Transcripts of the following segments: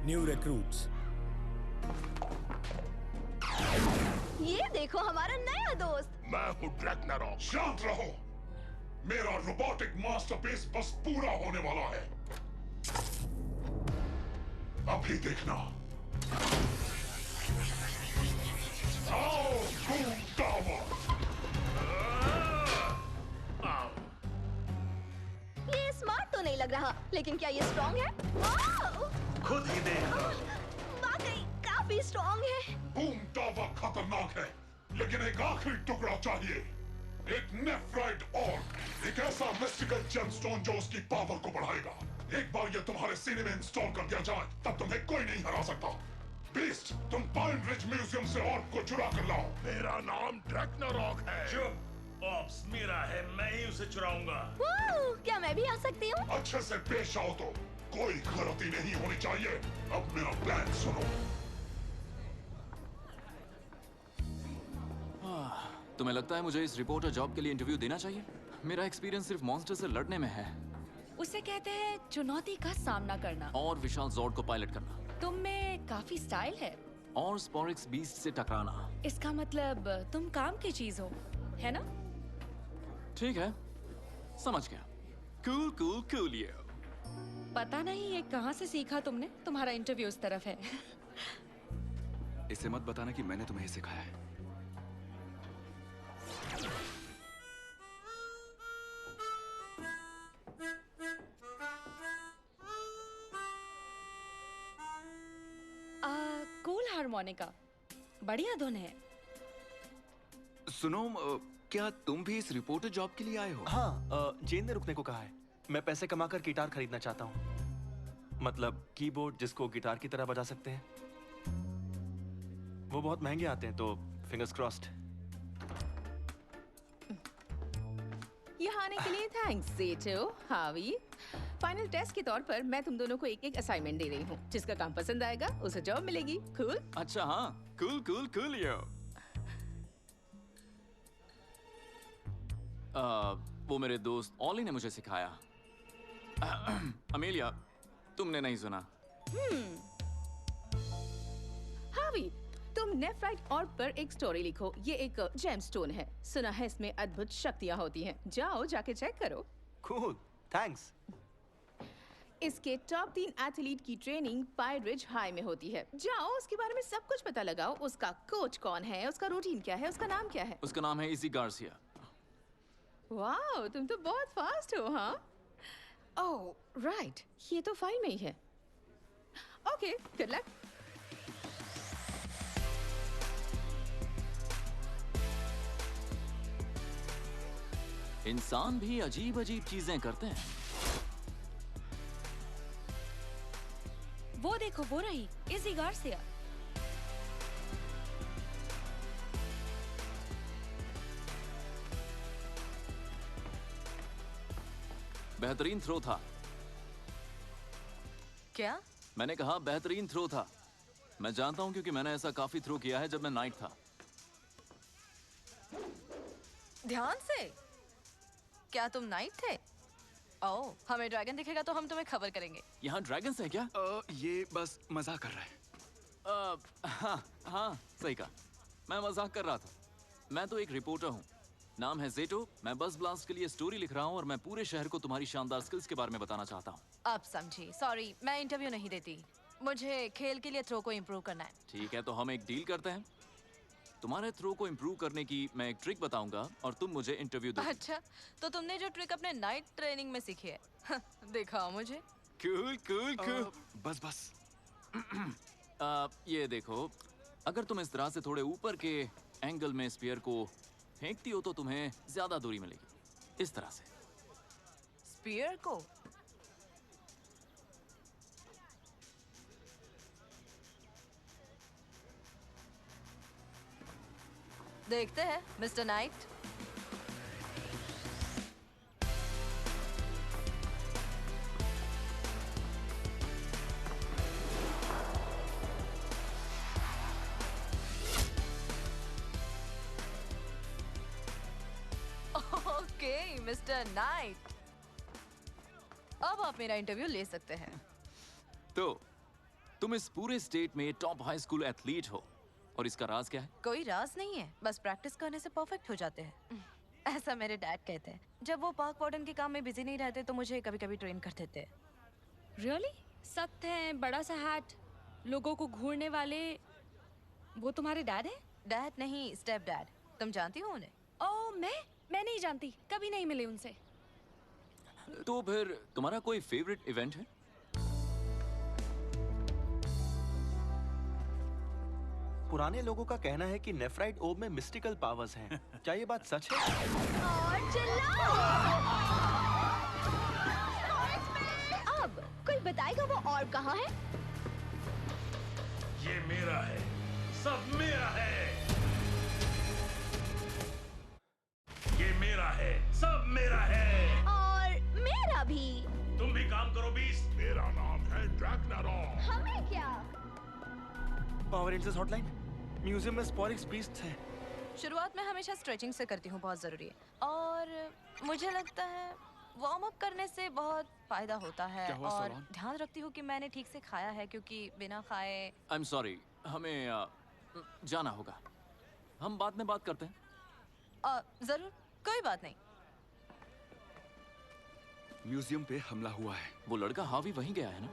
New recruits. ये देखो हमारा नया दोस्त। मैं हूँ ड्रैग्नारॉक। शांत रहो। मेरा रोबोटिक मास्टरपीस बस पूरा होने वाला है। अभी देखना। आओ बूम टावर। ये स्मार्ट तो नहीं लग रहा, लेकिन क्या ये स्ट्रॉन्ग है? वाओ! खुद ही देखना। वाकई काफी स्ट्रॉन्ग है। बूम टावर खतरनाक है, लेकिन एक आखिरी टुकड़ा चाहिए। एक नेफ्राइट और एक ऐसा मिस्टिकल जेमस्टोन जो उसकी पावर को बढ़ाएगा। एक बार ये तुम्हारे सीने में इंस्टॉल कर दिया जाए, तब तुम्हें कोई नहीं हरा सकता। बीस्ट, तुम पाइन रिज म्यूजियम से ऑर्ब को चुरा कर लाओ। मेरा नाम ड्रैग्नारॉक है। चुप। ऑप्स मेरा है, मैं ही उसे चुराऊंगा। वाओ! क्या मैं भी आ सकती हूँ? अच्छे से पेश आओ तो कोई गलती नहीं होनी चाहिए। अब मेरा प्लान सुनो। तुम्हें लगता है मुझे इस रिपोर्टर जॉब के लिए इंटरव्यू देना चाहिए? मेरा एक्सपीरियंस सिर्फ मॉन्स्टर से लड़ने में है उसे कहते हैं चुनौती का सामना करना। और विशाल जॉर्ड को पायलट करना तुम में काफी स्टाइल है और स्पोरिक्स बीस्ट से टकराना। इसका मतलब तुम काम की चीज हो, है ना? ठीक है, समझ गया। कूल कूल कूल ये। पता नहीं ये कहाँ से सीखा तुमने। तुम्हारा इंटरव्यू उस तरफ है। इसे मत बताना कि मैंने तुम्हें सिखाया है। कूल हारमोनिका, बढ़िया धुन है। सुनो, क्या तुम भी इस रिपोर्टर जॉब के लिए आए हो? हाँ, जेन ने रुकने को कहा है। मैं पैसे कमाकर गिटार खरीदना चाहता हूँ। मतलब कीबोर्ड जिसको गिटार की तरह बजा सकते हैं। वो बहुत महंगे आते हैं, तो फिंगर्स क्रॉस्ड। यहाँ आने के लिए थैंक्स जेटो, हावी। फाइनल टेस्ट के तौर पर मैं तुम दोनों को एक एक असाइनमेंट दे रही हूँ। जिसका काम पसंद आएगा उसे जॉब मिलेगी। कूल? अच्छा हाँ, कूल कूल कूल ये। वो मेरे दोस्त ऑली ने मुझे सिखाया। अमेलिया, तुमने नहीं सुना? हावी, तुम नेफ्राइट ऑर्ब पर एक स्टोरी लिखो। ये एक जेमस्टोन है। सुना है इसमें अद्भुत शक्तियाँ होती हैं। जाओ जाके चेक करो। Cool, thanks. इसके टॉप 3 एथलीट की ट्रेनिंग पाइन रिज हाई में होती है। जाओ उसके बारे में सब कुछ पता लगाओ। उसका कोच कौन है, उसका रूटीन क्या है, उसका नाम क्या है? उसका नाम है इजी गार्सिया। वाओ, तुम तो बहुत फास्ट हो। हाँ, ओह राइट, ये तो फाइल में ही है। Okay, good luck. इंसान भी अजीब अजीब चीजें करते हैं। वो देखो, वो रही इजी गार्सिया। बेहतरीन थ्रो था। क्या? मैंने कहा बेहतरीन थ्रो था। मैं जानता हूं क्योंकि मैंने ऐसा काफी थ्रो किया है जब मैं नाइट था। ध्यान से। क्या तुम नाइट थे? ओह, हमें ड्रैगन दिखेगा तो हम तुम्हें खबर करेंगे। यहाँ ड्रैगन्स है क्या? ये बस मजाक कर रहा है। हाँ, सही कहा। मैं मजाक कर रहा था। मैं तो एक रिपोर्टर हूँ। नाम है जेटो। मैं बस ब्लास्ट के लिए स्टोरी लिख रहा हूँ और मैं पूरे शहर को तुम्हारी शानदार स्किल्स के बारे में बताना चाहता हूँ। अब समझी। सॉरी, मैं इंटरव्यू नहीं देती। मुझे खेल के लिए थ्रो को इम्प्रूव करना है। ठीक है, तो हम एक डील करते हैं। तुम्हारे थ्रो को इम्प्रूव करने की मैं एक ट्रिक बताऊंगा और तुम मुझे इंटरव्यू दो। अच्छा, तो तुमने जो ट्रिक अपने नाइट ट्रेनिंग में सीखी है दिखाओ मुझे। Cool cool cool. बस बस। ये देखो, अगर तुम इस तरह से थोड़े ऊपर के एंगल में स्फीयर को फेंकती हो तो तुम्हें ज्यादा दूरी मिलेगी। इस तरह से। स्पीयर को? देखते हैं mister night. Okay mister night, अब आप मेरा इंटरव्यू ले सकते हैं। तो तुम इस पूरे स्टेट में टॉप हाई स्कूल एथलीट हो, और इसका राज क्या है? कोई राज नहीं है, बस प्रैक्टिस करने से परफेक्ट हो जाते हैं। ऐसा मेरे डैड कहते हैं। जब वो पार्क वार्डन के काम में बिजी नहीं रहते तो मुझे कभी-कभी ट्रेन कर देते हैं। रियली? सख्त है, बड़ा सा हैट, लोगों को घूरने वाले, वो तुम्हारे डैड हैं? डैड नहीं, स्टेप डैड। तुम जानती हो उन्हें? ओह, मैं नहीं जानती, कभी नहीं मिली उनसे। तो फिर तुम्हारा कोई फेवरेट इवेंट है? पुराने लोगों का कहना है कि नेफ्राइट ओब में मिस्टिकल पावर्स हैं। क्या ये बात सच है? और चिल्लाओ! अब कोई बताएगा वो और कहाँ है? ये मेरा है, सब मेरा है। ये मेरा है, सब मेरा है। और मेरा भी। तुम भी काम करो बीस्ट। मेरा नाम है ड्रैग्नारॉक। हमें क्या? पावर रेंजर्स हॉटलाइन, म्यूजियम में स्पोरिक्स बीस्ट्स हैं। शुरुआत में हमेशा स्ट्रेचिंग से करती हूँ, बहुत जरूरी है। और मुझे लगता है वार्म अप करने से बहुत फायदा होता है। क्या हुआ, और सोलान? ध्यान रखती हूँ कि मैंने ठीक से खाया है, क्योंकि बिना खाए। आई एम सॉरी, हमें जाना होगा। हम बाद में बात करते हैं। जरूर, कोई बात नहीं। म्यूजियम पे हमला हुआ है। वो लड़का हावी वहीं गया है ना?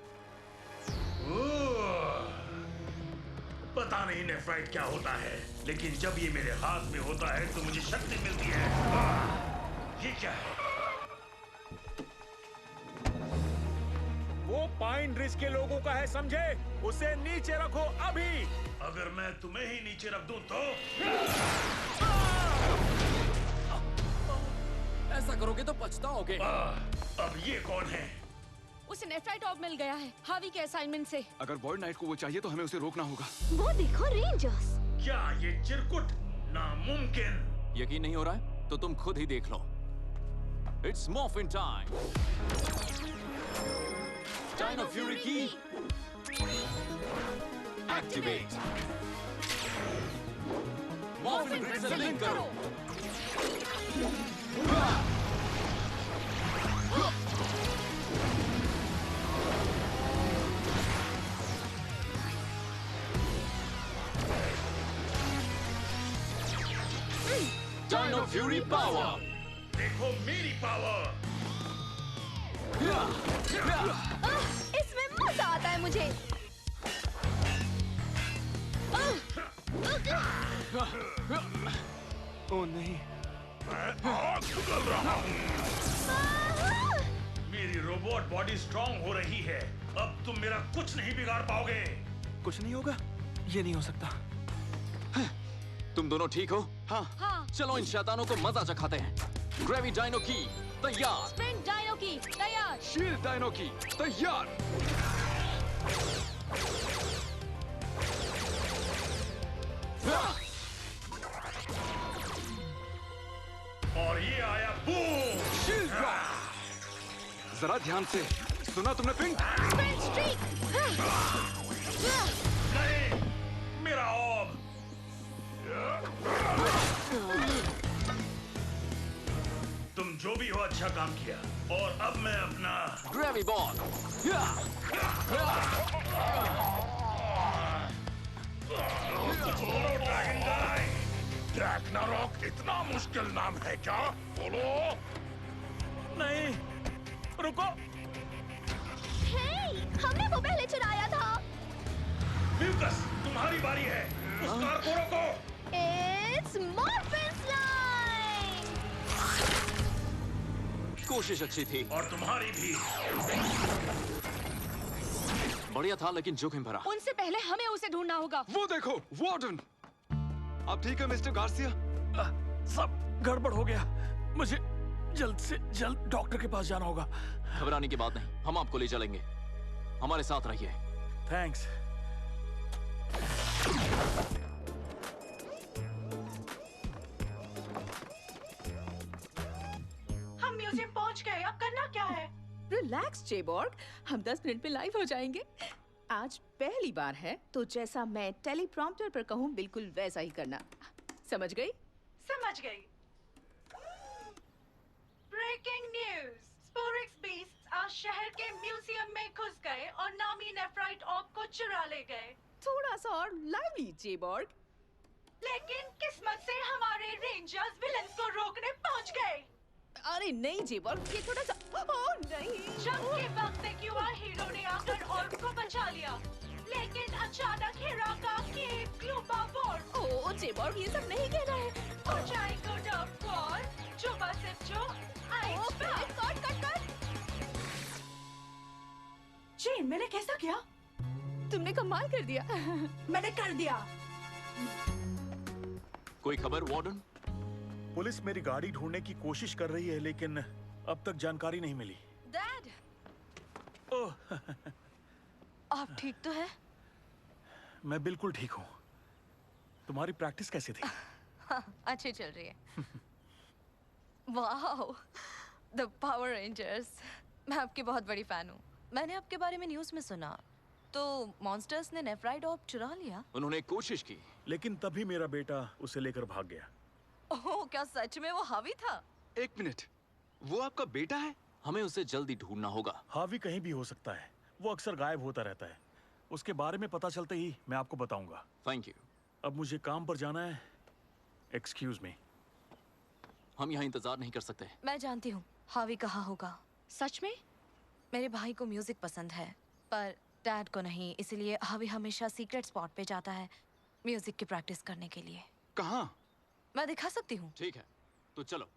पता नहीं नेफ्राइट क्या होता है, लेकिन जब ये मेरे हाथ में होता है तो मुझे शक्ति मिलती है। ये क्या है? वो पाइन रिज के लोगों का है, समझे? उसे नीचे रखो अभी। अगर मैं तुम्हें ही नीचे रख दूं तो? ऐसा करोगे तो पछताओगे। अब ये कौन है? उसे नेफ्राइट ऑर्ब मिल गया है, हावी के असाइनमेंट से। अगर वॉइड नाइट को वो चाहिए तो हमें उसे रोकना होगा। वो देखो, रेंजर्स। क्या ये चिरकुट नामुमकिन? यकीन नहीं हो रहा है तो तुम खुद ही देख लो। It's morphin time. Dino Fury की एक्टिवेट। मॉर्फिन ग्रिड से लिंक करो। Dino Fury power. देखो मेरी पावर। इसमें मजा आता है मुझे। ओह नहीं, मैं आग उगल रहा हूँ। मेरी रोबोट बॉडी स्ट्रांग हो रही है। अब तुम मेरा कुछ नहीं बिगाड़ पाओगे। कुछ नहीं होगा? ये नहीं हो सकता। तुम दोनों ठीक हो? हाँ। चलो इन शैतानों को मजा चखाते हैं। ग्रेवी डायनो की तैयार। स्प्रिंट डायनो की तैयार। शील्ड डायनो की तैयार। और ये आया बूम। Shield drop. जरा ध्यान से सुना तुमने पिंक? Sprint streak. नहीं, मेरा ऑब। तुम जो भी हो अच्छा काम किया। और अब मैं अपना ग्रेवी बॉल। छोड़ो ड्रैगन गाय। ड्रैग्नारॉक इतना मुश्किल नाम है क्या? बोलो। नहीं, रुको। हे, हमने वो पहले चुराया था। म्यूकस, तुम्हारी बारी है। उस कार को रोको। It's Morphin Slime! कोशिश अच्छी थी और तुम्हारी भी। बढ़िया था, लेकिन जोखिम भरा। उनसे पहले हमें उसे ढूंढना होगा। वो देखो, वार्डन। आप ठीक है मिस्टर गार्सिया? सब गड़बड़ हो गया। मुझे जल्द से जल्द डॉक्टर के पास जाना होगा। घबराने की बात नहीं, हम आपको ले चलेंगे। हमारे साथ रहिए। थैंक्स। हम म्यूजियम पहुंच गए, अब करना क्या है? रिलैक्स जेबॉर्ग, हम 10 मिनट में लाइव हो जाएंगे। आज पहली बार है, तो जैसा मैं टेलीप्रॉम्प्टर पर कहूँ बिल्कुल वैसा ही करना। समझ गई? समझ गई। ब्रेकिंग न्यूज, स्पोरिक्स बीस्ट्स आज शहर के म्यूजियम में घुस गए और नामी नेफ्राइट ऑर्ब को चुरा ले गए। थोड़ा सा और लाइवली जेबॉर्ग। लेकिन किस्मत से हमारे रेंजर्स विलन को रोकने पहुंच गए। अरे नहीं जेबॉर्ग, ये थोड़ा सा ओह नहीं। जंग के वक्त एक युवा हीरो ने आकर ऑर्ब को बचा लिया, लेकिन अचानक हीरा का केव क्यूबा वॉर। ओह जेबॉर्ग, ये सब नहीं कहना है। गुड ऑफ वॉर जो बस जो चेन, मैंने कैसा किया? तुमने कमाल कर दिया। मैंने कर दिया। कोई खबर वार्डन? पुलिस मेरी गाड़ी ढूंढने की कोशिश कर रही है, लेकिन अब तक जानकारी नहीं मिली। डैड, ओह आप ठीक तो है? मैं बिल्कुल ठीक हूँ। तुम्हारी प्रैक्टिस कैसी थी? हाँ, अच्छी चल रही है। Wow, the power rangers. मैं आपकी बहुत बड़ी फैन हूँ। मैंने आपके बारे में न्यूज़ में सुना, तो मॉन्स्टर्स ने नेफ्राइड ऑर्ब चुरा लिया। उन्होंने कोशिश की, लेकिन तभी मेरा बेटा उसे लेकर भाग गया। ओह, क्या सच में वो हावी था? एक मिनट, वो आपका बेटा है? हमें उसे जल्दी ढूंढना होगा। हावी कहीं भी हो सकता है, वो अक्सर गायब होता रहता है। उसके बारे में पता चलते ही मैं आपको बताऊंगा। Thank you. अब मुझे काम पर जाना है। Excuse me. हम यहाँ इंतजार नहीं कर सकते। मैं जानती हूँ हावी कहाँ होगा। सच में? मेरे भाई को म्यूजिक पसंद है, पर डैड को नहीं, इसलिए हावी हमेशा सीक्रेट स्पॉट पे जाता है म्यूजिक की प्रैक्टिस करने के लिए। कहाँ? मैं दिखा सकती हूँ। ठीक है, तो चलो।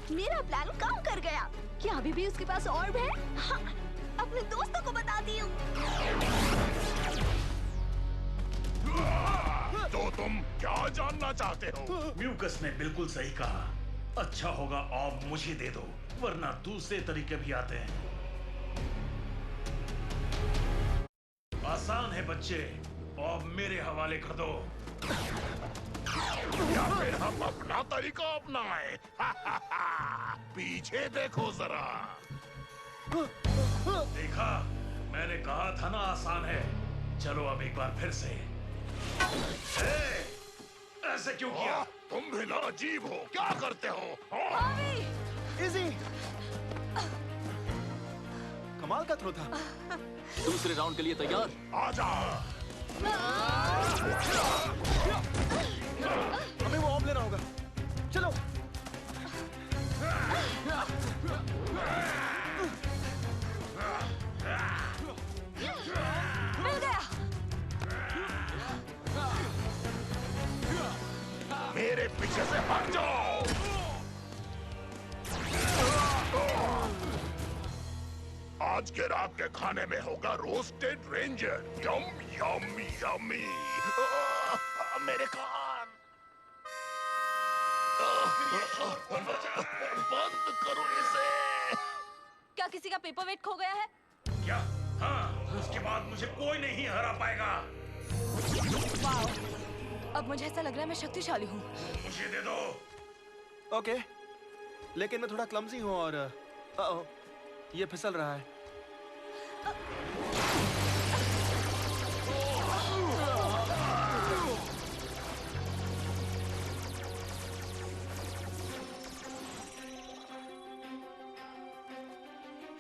मेरा प्लान काम कर गया। क्या अभी भी उसके पास ऑर्ब है? हाँ, अपने दोस्तों को बताती हूँ। तो तुम क्या जानना चाहते हो? म्यूकस ने बिल्कुल सही कहा। अच्छा होगा ऑर्ब मुझे दे दो, वरना दूसरे तरीके भी आते हैं। आसान है बच्चे, ऑर्ब मेरे हवाले कर दो। या फिर हम अपना तरीका अपनाएं। पीछे देखो जरा। देखा, मैंने कहा था ना आसान है। चलो अब एक बार फिर से। ऐसे क्यों किया? तुम भी ना अजीब हो, क्या करते हो? इजी। कमाल का थ्रो था। दूसरे राउंड के लिए तैयार? आजा। हमें वो ऑर्ब लेना होगा। चलो। मिल गया। मेरे पीछे से हट जाओ। आज के रात के खाने में होगा रोस्टेड रेंजर। यम यम यमी। मेरे कान। बंद करो इसे। क्या किसी का पेपर वेट खो गया है? क्या? हाँ, उसके बाद मुझे कोई नहीं हरा पाएगा। वाओ, अब मुझे ऐसा लग रहा है मैं शक्तिशाली हूँ। मुझे दे दो। ओके, लेकिन मैं थोड़ा क्लमजी हूँ और ये फिसल रहा है।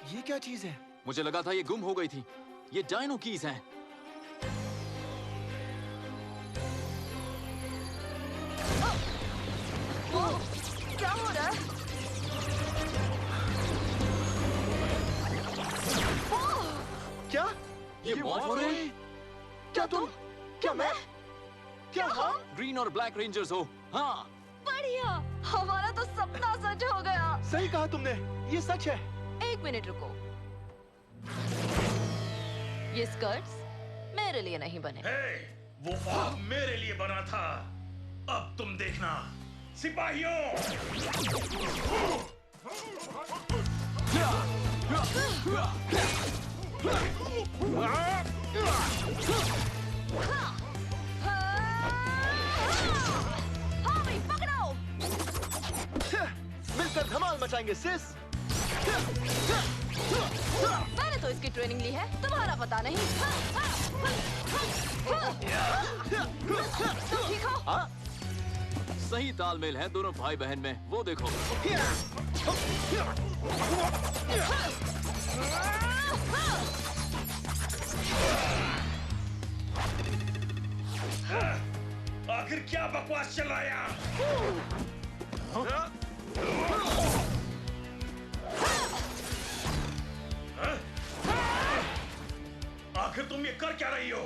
ये क्या चीज है? मुझे लगा था ये गुम हो गई थी। ये डायनो कीज हैं। क्या हो रहा है? क्या? ये मॉर्फ हो रहे हैं? क्या तुम? क्या मैं? क्या हम? ग्रीन और ब्लैक रेंजर्स हो? हाँ। बढ़िया, हमारा तो सपना सच हो गया। सही कहा तुमने, ये सच है। एक मिनट रुको, ये स्कर्ट्स मेरे लिए नहीं बने। वो ऑर्ब मेरे लिए बना था। अब तुम देखना सिपाहियों। मिलकर धमाल मचाएंगे सिस। मैंने तो इसकी ट्रेनिंग ली है, तुम्हारा पता नहीं। तुम ठीक हो? हाँ? सही तालमेल है दोनों भाई बहन में, वो देखो। आखिर क्या बकवास चल रहा है यहाँ? आखिर तुम ये कर क्या रही हो?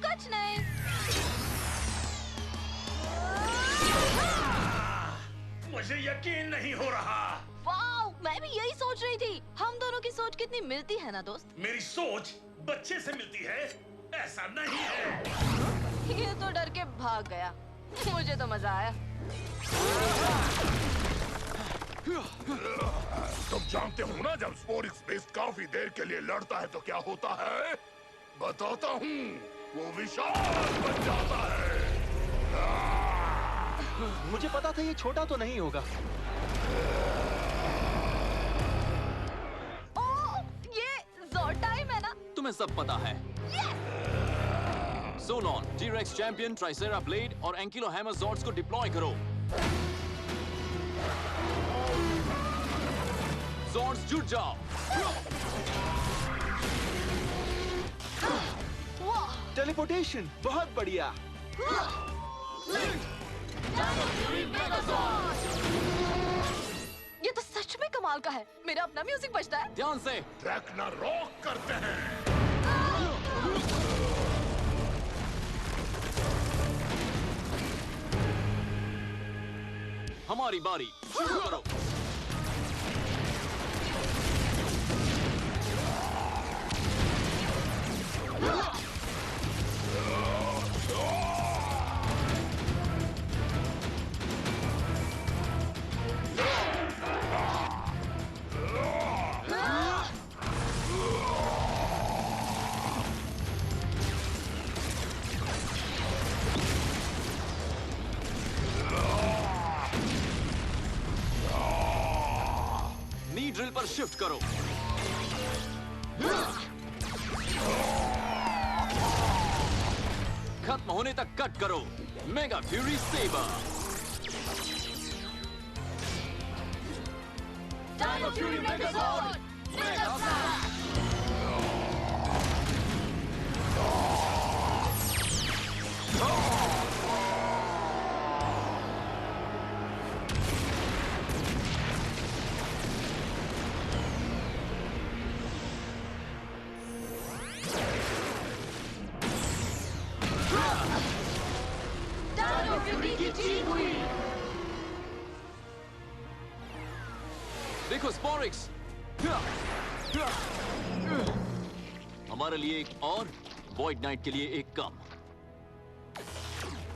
कुछ नहीं। मुझे यकीन नहीं हो रहा। वाओ, मैं भी यही सोच रही थी। हम दोनों की सोच कितनी मिलती है ना दोस्त। मेरी सोच बच्चे से मिलती है, ऐसा नहीं है। ये तो डर के भाग गया। मुझे तो मजा आया। तुम जानते हो ना, जब स्पोरिक्स बेस्ट काफी देर के लिए लड़ता है तो क्या होता है? बताता हूँ, वो विशाल बन जाता है। मुझे पता था ये छोटा तो नहीं होगा। ओह, ये ज़ोर्ड टाइम है ना? तुम्हें सब पता है। सोलॉन, टी-रेक्स चैंपियन, ट्राइसेरा ब्लेड और एंकिलो हैमर ज़ॉर्ड्स को डिप्लॉय करो। ज़ॉर्ड्स जुट जाओ। टेलीपोर्टेशन, बहुत बढ़िया। ये तो सच में कमाल का है। मेरा अपना म्यूजिक बजता है। ध्यान से। रैग्नारोक करते हैं। हमारी बारी, शुरू करो। नी ड्रिल पर शिफ्ट करो। खत्म होने तक कट करो। Mega Fury sabre. Dino Fury Megazord, mega flash. Dino Fury की जीत हुई। देखो स्पोरिक्स, हमारे लिए एक और, वॉइड नाइट के लिए एक कम।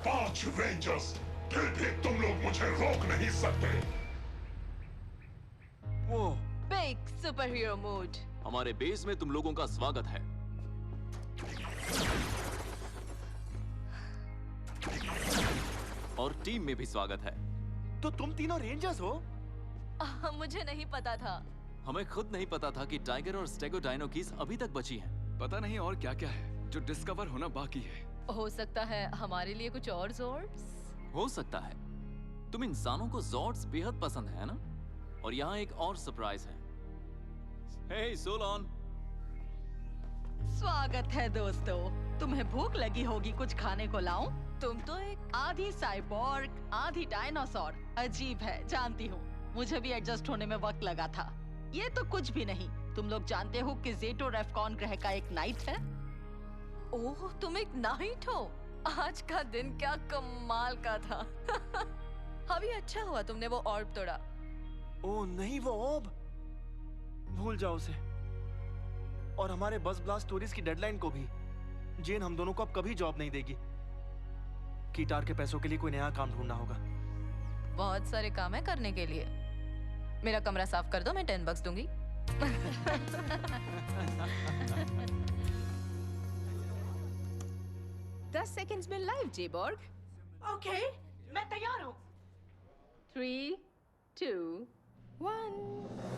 5 रेंजर्स, फिर भी तुम लोग मुझे रोक नहीं सकते। वो बिग सुपर हीरो मूड। हमारे बेस में तुम लोगों का स्वागत है। और टीम में भी स्वागत है। तो तुम तीनों रेंजर्स हो? मुझे नहीं पता था। हमें खुद नहीं पता था कि टाइगर और स्टेगो डायनो कीज अभी तक बची हैं। पता नहीं और क्या क्या है जो डिस्कवर होना बाकी है। हो सकता है हमारे लिए कुछ और ज़ॉर्ड्स। हो सकता है। तुम इंसानों को ज़ॉर्ड्स बेहद पसंद है ना? और यहाँ एक और सरप्राइज है। हे सोलॉन। स्वागत है दोस्तों। तुम्हें भूख लगी होगी, कुछ खाने को लाऊं? तुम तो एक आधी साइबोर्ग, आधी डायनासोर। अजीब है, जानती हूँ। मुझे भी एडजस्ट होने में वक्त लगा था। ये तो कुछ भी नहीं। तुम लोग जानते हो कि ज़ेटो रेफकॉन ग्रह का एक नाइट है? ओह, तुम एक नाइट हो। आज का दिन क्या कमाल का था। अभी अच्छा हुआ तुमने वो ऑर्ब तोड़ा। ओह नहीं, वो ऑर्ब। भूल जाओ उसे। और हमारे बस ब्लास्ट स्टोरीज की डेडलाइन को भी। जेन हम दोनों को अब कभी जॉब नहीं देगी। कीटार के पैसों के लिए कोई नया काम ढूंढना होगा। बहुत सारे काम है करने के लिए। मेरा कमरा साफ कर दो, मैं $10 दूंगी। 10 सेकंड्स में लाइव जेबॉर्ग। ओके, मैं तैयार हूँ। 3, 2, 1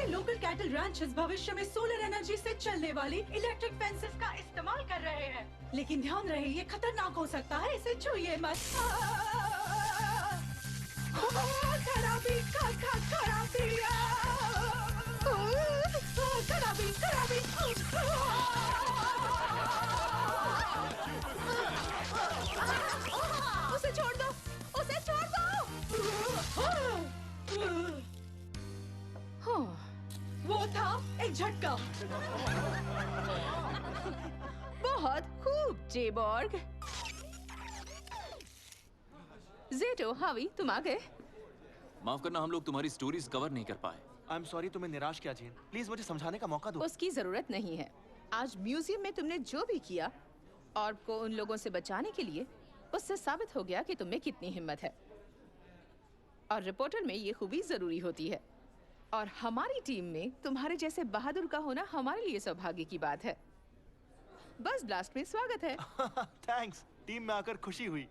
लोकल कैटल रैंचर्स भविष्य में सोलर एनर्जी से चलने वाली इलेक्ट्रिक फेंसेस का इस्तेमाल कर रहे हैं, लेकिन ध्यान रहे ये खतरनाक हो सकता है, इसे छूइए मत। खराबी खराबी खराबी खराबी। उसे छोड़ दो, उसे छोड़ दो। वो था एक झटका। बहुत खूब जेबॉर्ग। जेटो, हावी, तुम आ गए। माफ करना, हम लोग तुम्हारी स्टोरीज कवर नहीं कर पाए। आई एम सॉरी तुम्हें निराश किया जेन। प्लीज मुझे समझाने का मौका दो। उसकी जरूरत नहीं है। आज म्यूजियम में तुमने जो भी किया और को उन लोगों से बचाने के लिए, उससे साबित हो गया कि तुम्हें कितनी हिम्मत है। और रिपोर्टर में ये खूबी जरूरी होती है, और हमारी टीम में तुम्हारे जैसे बहादुर का होना हमारे लिए सौभाग्य की बात है। बस ब्लास्ट में स्वागत है। थैंक्स, टीम में आकर खुशी हुई।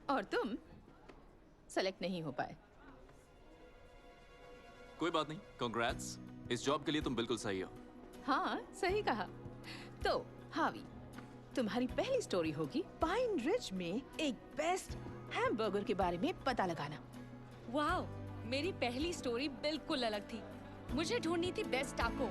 और तुम सेलेक्ट नहीं हो पाए। कोई बात नहीं, कांग्रेट्स। इस जॉब के लिए तुम बिल्कुल सही हो। हाँ, सही कहा। तो हावी, तुम्हारी पहली स्टोरी होगी पाइन रिज में एक बेस्ट हैमबर्गर के बारे में पता लगाना। वाओ, मेरी पहली स्टोरी बिल्कुल अलग थी। मुझे ढूंढनी थी बेस्ट टाको।